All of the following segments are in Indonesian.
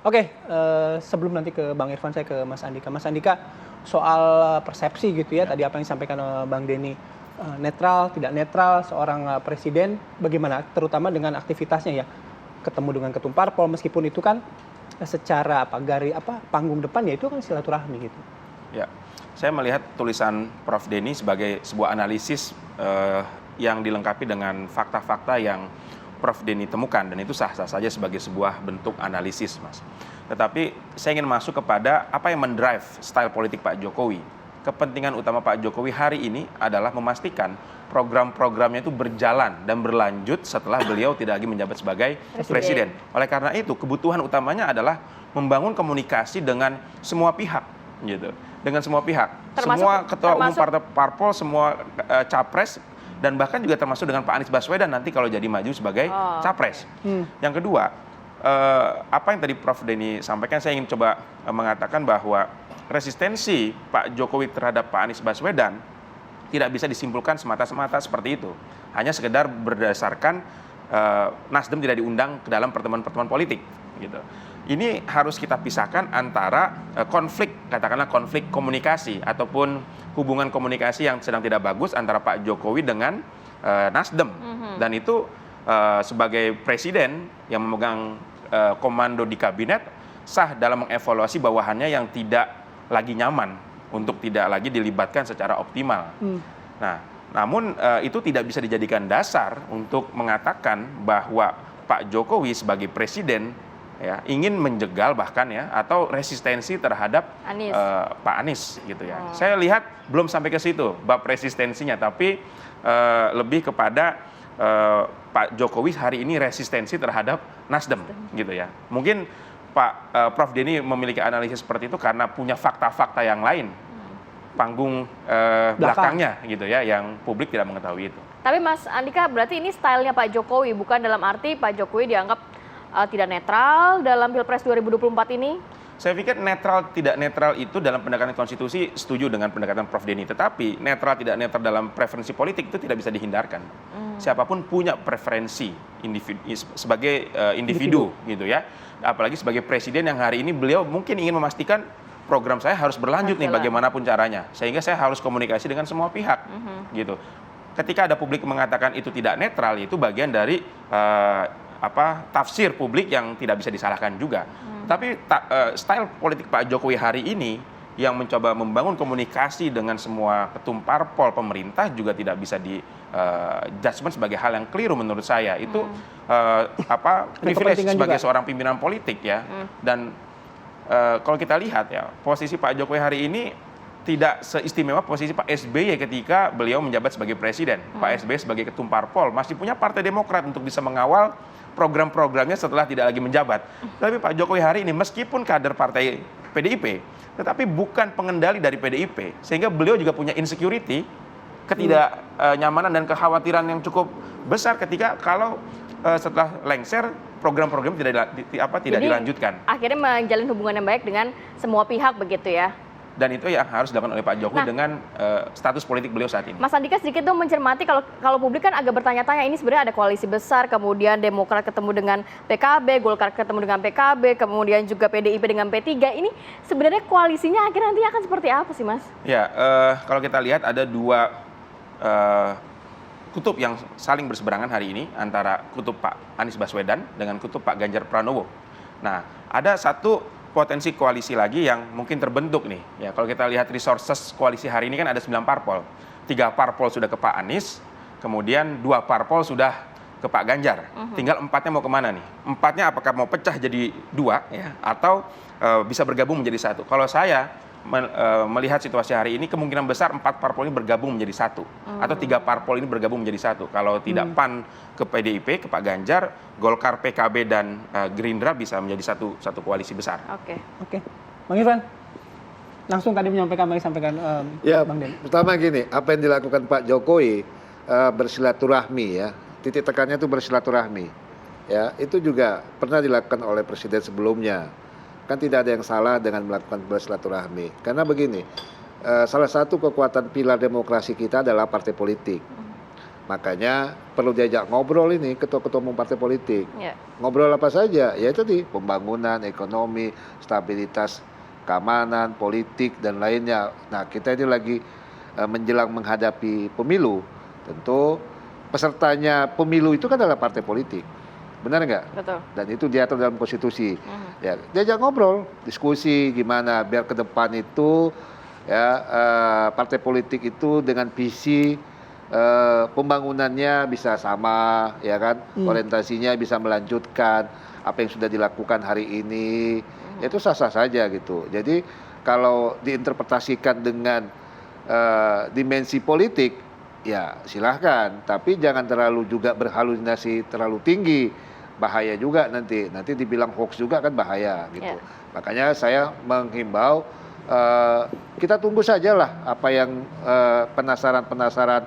Oke, sebelum nanti ke Bang Irfan, saya ke Mas Andika. Mas Andika, soal persepsi gitu ya, tadi apa yang disampaikan Bang Denny, netral, tidak netral, seorang presiden, bagaimana? Terutama dengan aktivitasnya ya, ketemu dengan ketum parpol, meskipun itu kan secara panggung depan ya itu kan silaturahmi gitu. Ya, saya melihat tulisan Prof. Denny sebagai sebuah analisis yang dilengkapi dengan fakta-fakta yang Prof. Denny temukan, dan itu sah-sah saja sebagai sebuah bentuk analisis, Mas. Tetapi saya ingin masuk kepada apa yang mendrive style politik Pak Jokowi. Kepentingan utama Pak Jokowi hari ini adalah memastikan program-programnya itu berjalan dan berlanjut setelah beliau tidak lagi menjabat sebagai presiden. Oleh karena itu, kebutuhan utamanya adalah membangun komunikasi dengan semua pihak, gitu. Dengan semua pihak, semua ketua umum partai parpol, semua capres, dan bahkan juga termasuk dengan Pak Anies Baswedan nanti kalau jadi maju sebagai capres. Yang kedua, apa yang tadi Prof. Denny sampaikan, saya ingin coba mengatakan bahwa resistensi Pak Jokowi terhadap Pak Anies Baswedan tidak bisa disimpulkan semata-mata seperti itu. Hanya sekedar berdasarkan Nasdem tidak diundang ke dalam pertemuan-pertemuan politik, gitu. Ini harus kita pisahkan antara konflik, katakanlah konflik komunikasi ataupun hubungan komunikasi yang sedang tidak bagus antara Pak Jokowi dengan Nasdem. Dan itu sebagai presiden yang memegang komando di kabinet, sah dalam mengevaluasi bawahannya yang tidak lagi nyaman untuk tidak lagi dilibatkan secara optimal. Nah, namun itu tidak bisa dijadikan dasar untuk mengatakan bahwa Pak Jokowi sebagai presiden ya ingin menjegal bahkan ya atau resistensi terhadap Pak Anies gitu ya. Saya lihat belum sampai ke situ bab resistensinya, tapi lebih kepada Pak Jokowi hari ini resistensi terhadap Nasdem gitu ya. Mungkin Pak Prof. Denny memiliki analisis seperti itu karena punya fakta-fakta yang lain, panggung belakangnya gitu ya, yang publik tidak mengetahui itu. Tapi Mas Andika, berarti ini stylenya Pak Jokowi, bukan dalam arti Pak Jokowi dianggap tidak netral dalam Pilpres 2024 ini? Saya pikir netral tidak netral itu dalam pendekatan konstitusi setuju dengan pendekatan Prof. Denny, tetapi netral tidak netral dalam preferensi politik itu tidak bisa dihindarkan. Siapapun punya preferensi sebagai individu gitu ya. Apalagi sebagai presiden yang hari ini beliau mungkin ingin memastikan program saya harus berlanjut nih bagaimanapun caranya. Sehingga saya harus komunikasi dengan semua pihak gitu. Ketika ada publik mengatakan itu tidak netral, itu bagian dari tafsir publik yang tidak bisa disalahkan juga. Tapi style politik Pak Jokowi hari ini yang mencoba membangun komunikasi dengan semua ketum parpol pemerintah juga tidak bisa di judgment sebagai hal yang keliru menurut saya. Itu privilege sebagai seorang pimpinan politik ya. Dan kalau kita lihat ya, posisi Pak Jokowi hari ini tidak seistimewa posisi Pak SBY ketika beliau menjabat sebagai presiden. Pak SBY sebagai ketum parpol masih punya Partai Demokrat untuk bisa mengawal program-programnya setelah tidak lagi menjabat. Tapi Pak Jokowi hari ini meskipun kader partai PDIP, tetapi bukan pengendali dari PDIP, sehingga beliau juga punya insecurity, ketidaknyamanan dan kekhawatiran yang cukup besar ketika kalau setelah lengser program-program tidak dilanjutkan. Akhirnya menjalin hubungan yang baik dengan semua pihak begitu ya. Dan itu yang harus dilakukan oleh Pak Jokowi dengan status politik beliau saat ini. Mas Andika sedikit dong mencermati, kalau publik kan agak bertanya-tanya, ini sebenarnya ada koalisi besar, kemudian Demokrat ketemu dengan PKB, Golkar ketemu dengan PKB, kemudian juga PDIP dengan P3. Ini sebenarnya koalisinya akhirnya nanti akan seperti apa sih, Mas? Ya, kalau kita lihat ada dua kutub yang saling berseberangan hari ini, antara kutub Pak Anies Baswedan dengan kutub Pak Ganjar Pranowo. Nah, ada satu potensi koalisi lagi yang mungkin terbentuk nih. Ya, kalau kita lihat resources koalisi hari ini kan ada 9 parpol. 3 parpol sudah ke Pak Anies, kemudian 2 parpol sudah ke Pak Ganjar. Tinggal 4-nya mau kemana nih? 4-nya apakah mau pecah jadi 2 ya, atau bisa bergabung menjadi 1? Kalau saya melihat situasi hari ini, kemungkinan besar 4 parpol ini bergabung menjadi 1, atau 3 parpol ini bergabung menjadi 1. Kalau tidak PAN ke PDIP, ke Pak Ganjar, Golkar, PKB dan Gerindra bisa menjadi satu koalisi besar. Oke. Bang Irfan, langsung tadi menyampaikan Bang Den. Pertama gini, apa yang dilakukan Pak Jokowi bersilaturahmi ya, titik tekannya itu bersilaturahmi. Ya, itu juga pernah dilakukan oleh presiden sebelumnya. Kan tidak ada yang salah dengan melakukan bersilaturahmi. Karena begini, salah satu kekuatan pilar demokrasi kita adalah partai politik. Makanya perlu diajak ngobrol ini ketua-ketua umum partai politik. Ya. Ngobrol apa saja? Ya tadi pembangunan, ekonomi, stabilitas, keamanan, politik dan lainnya. Nah, kita ini lagi menjelang menghadapi pemilu. Tentu pesertanya pemilu itu kan adalah partai politik. Benar nggak? Betul. Dan itu diatur dalam konstitusi. Ya, diajak ngobrol, diskusi gimana biar ke depan itu ya partai politik itu dengan visi pembangunannya bisa sama, ya kan? Orientasinya bisa melanjutkan apa yang sudah dilakukan hari ini. Itu sah-sah saja gitu. Jadi kalau diinterpretasikan dengan dimensi politik, ya silahkan. Tapi jangan terlalu juga berhalusinasi terlalu tinggi. Bahaya juga nanti dibilang hoax juga kan bahaya gitu. Makanya saya menghimbau kita tunggu sajalah apa yang penasaran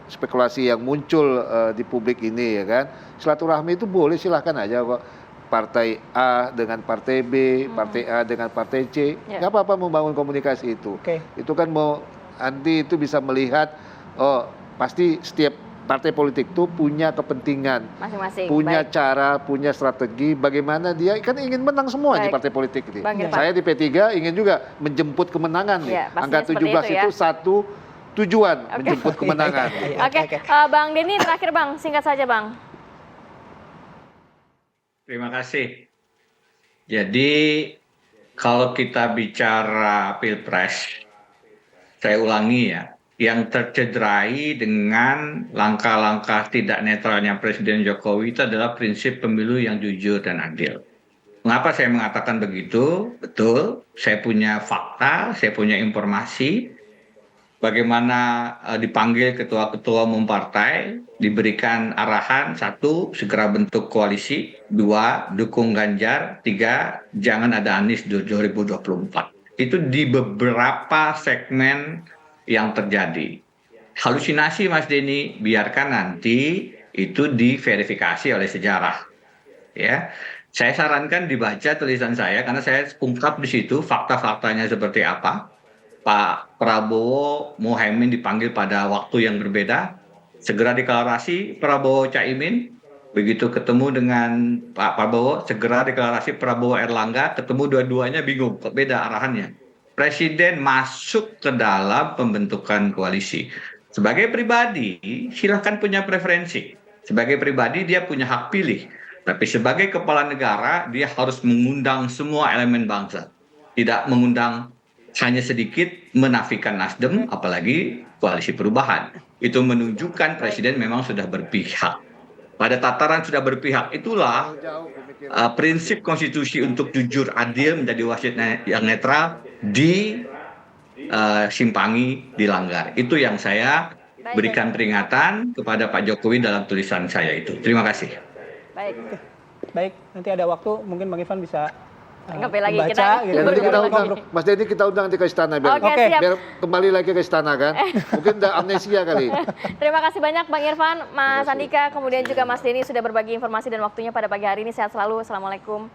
spekulasi yang muncul di publik ini, ya kan. Silaturahmi itu boleh, silahkan aja kok. Partai A dengan partai B, partai A dengan partai C, nggak apa-apa membangun komunikasi itu. Itu kan nanti itu bisa melihat, oh pasti setiap partai politik itu punya kepentingan, masing-masing, punya cara, punya strategi, bagaimana dia kan ingin menang semua di partai politik ini. Saya di P3 ingin juga menjemput kemenangan nih. Angka 17 itu satu tujuan, menjemput kemenangan. Oke. Bang Denny terakhir Bang, singkat saja Bang. Terima kasih. Jadi kalau kita bicara Pilpres, saya ulangi ya, yang tercederai dengan langkah-langkah tidak netralnya Presiden Jokowi itu adalah prinsip pemilu yang jujur dan adil. Mengapa saya mengatakan begitu? Betul, saya punya fakta, saya punya informasi. Bagaimana dipanggil ketua-ketua umum partai, diberikan arahan, 1, segera bentuk koalisi, 2, dukung Ganjar, 3, jangan ada Anies 2024. Itu di beberapa segmen yang terjadi. Halusinasi Mas Denny, biarkan nanti itu diverifikasi oleh sejarah. Ya, saya sarankan dibaca tulisan saya karena saya ungkap di situ fakta-faktanya seperti apa. Pak Prabowo Muhaimin dipanggil pada waktu yang berbeda, segera deklarasi Prabowo Caimin, begitu ketemu dengan Pak Prabowo, segera deklarasi Prabowo Erlangga, ketemu dua-duanya bingung, kok beda arahannya. Presiden masuk ke dalam pembentukan koalisi. Sebagai pribadi, silahkan punya preferensi. Sebagai pribadi dia punya hak pilih. Tapi sebagai kepala negara, dia harus mengundang semua elemen bangsa. Tidak mengundang hanya sedikit, menafikan Nasdem, apalagi koalisi perubahan. Itu menunjukkan Presiden memang sudah berpihak. Pada tataran sudah berpihak, itulah prinsip konstitusi untuk jujur adil menjadi wasit yang netral disimpangi, dilanggar. Itu yang saya berikan peringatan kepada Pak Jokowi dalam tulisan saya itu. Terima kasih. Baik, nanti ada waktu mungkin Bang Irfan bisa lagi membaca, kita gitu. Ya, nanti kita undang, Mas Denny kita undang nanti ke istana biar kembali lagi ke istana kan. Mungkin udah amnesia kali. Terima kasih banyak Bang Irfan, Mas Andika, kemudian juga Mas Denny sudah berbagi informasi dan waktunya pada pagi hari ini. Sehat selalu. Assalamualaikum.